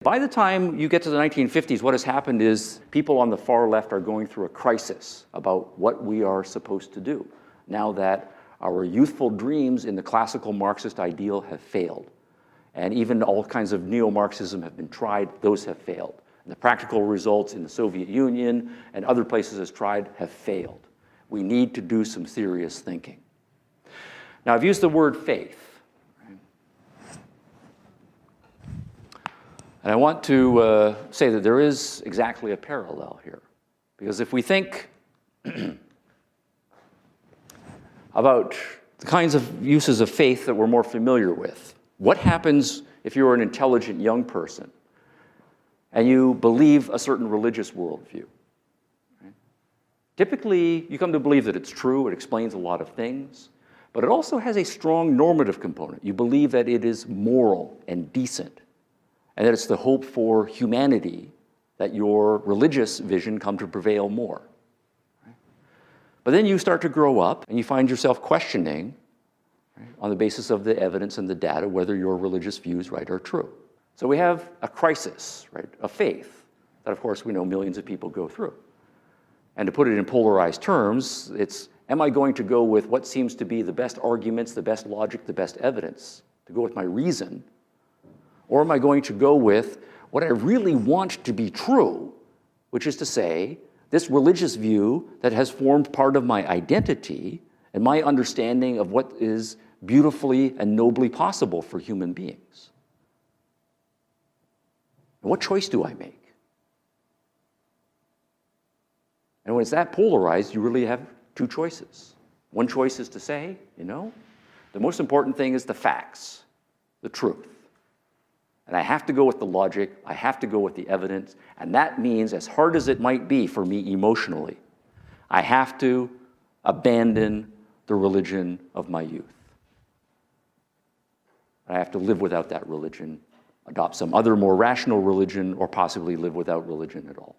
By the time you get to the 1950s, what has happened is people on the far left are going through a crisis about what we are supposed to do now that our youthful dreams in the classical Marxist ideal have failed. And even all kinds of neo-Marxism have been tried, those have failed. And the practical results in the Soviet Union and other places has tried have failed. We need to do some serious thinking. Now, I've used the word faith. And I want to say that there is exactly a parallel here. Because if we think about the kinds of uses of faith that we're more familiar with, what happens if you're an intelligent young person and you believe a certain religious worldview? Right? Typically, you come to believe that it's true, it explains a lot of things, but it also has a strong normative component. You believe that it is moral and decent, and that it's the hope for humanity that your religious vision come to prevail more. Right? But then you start to grow up and you find yourself questioning, right, on the basis of the evidence and the data whether your religious views, right, are true. So we have a crisis, right, of faith that of course we know millions of people go through. And to put it in polarized terms, it's, am I going to go with what seems to be the best arguments, the best logic, the best evidence, to go with my reason? Or am I going to go with what I really want to be true, which is to say, this religious view that has formed part of my identity and my understanding of what is beautifully and nobly possible for human beings? And what choice do I make? And when it's that polarized, you really have two choices. One choice is to say, you know, the most important thing is the facts, the truth. And I have to go with the logic, I have to go with the evidence, and that means, as hard as it might be for me emotionally, I have to abandon the religion of my youth. I have to live without that religion, adopt some other more rational religion, or possibly live without religion at all,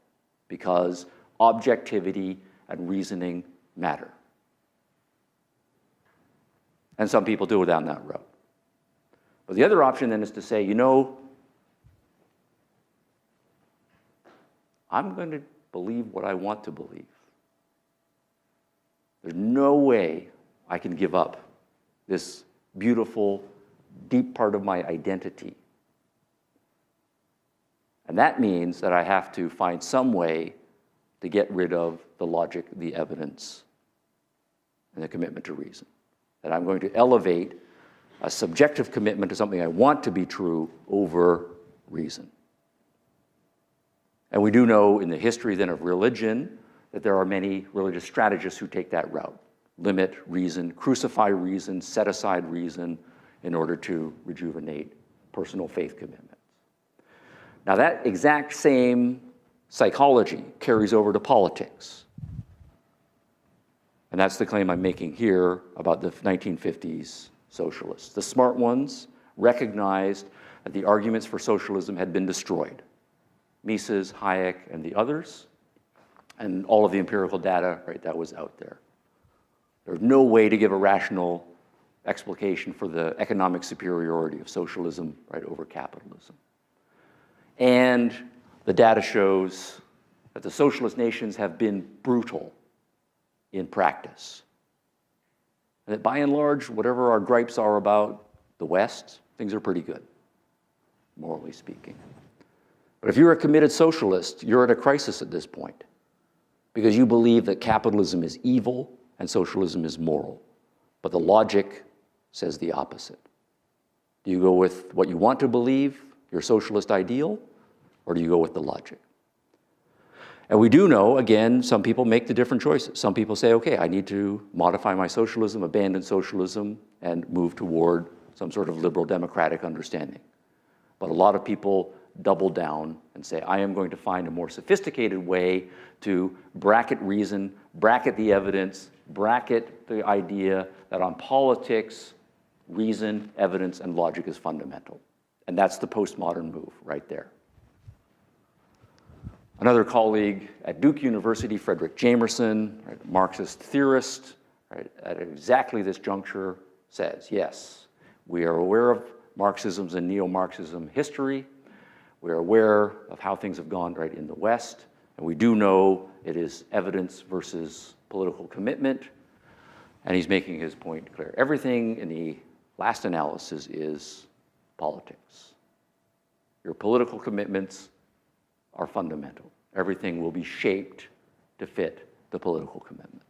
because objectivity and reasoning matter. And some people do it down that road. But the other option then is to say, you know, I'm going to believe what I want to believe. There's no way I can give up this beautiful, deep part of my identity. And that means that I have to find some way to get rid of the logic, the evidence, and the commitment to reason. That I'm going to elevate a subjective commitment to something I want to be true over reason. And we do know in the history then of religion that there are many religious strategists who take that route. Limit reason, crucify reason, set aside reason in order to rejuvenate personal faith commitments. Now that exact same psychology carries over to politics. And that's the claim I'm making here about the 1950s socialists. The smart ones recognized that the arguments for socialism had been destroyed. Mises, Hayek, and the others, and all of the empirical data, right, that was out there. There's no way to give a rational explication for the economic superiority of socialism, right, over capitalism. And the data shows that the socialist nations have been brutal in practice. And that by and large, whatever our gripes are about the West, things are pretty good, morally speaking. But if you're a committed socialist, you're at a crisis at this point because you believe that capitalism is evil and socialism is moral. But the logic says the opposite. Do you go with what you want to believe, your socialist ideal, or do you go with the logic? And we do know, again, some people make the different choices. Some people say, okay, I need to modify my socialism, abandon socialism, and move toward some sort of liberal democratic understanding. But a lot of people double down and say, I am going to find a more sophisticated way to bracket reason, bracket the evidence, bracket the idea that on politics, reason, evidence, and logic is fundamental. And that's the postmodern move right there. Another colleague at Duke University, Frederick Jamerson, right, Marxist theorist, right, at exactly this juncture says, yes, we are aware of Marxism's and neo-Marxism history. We're aware of how things have gone right in the West, and we do know it is evidence versus political commitment, and he's making his point clear. Everything in the last analysis is politics. Your political commitments are fundamental. Everything will be shaped to fit the political commitments.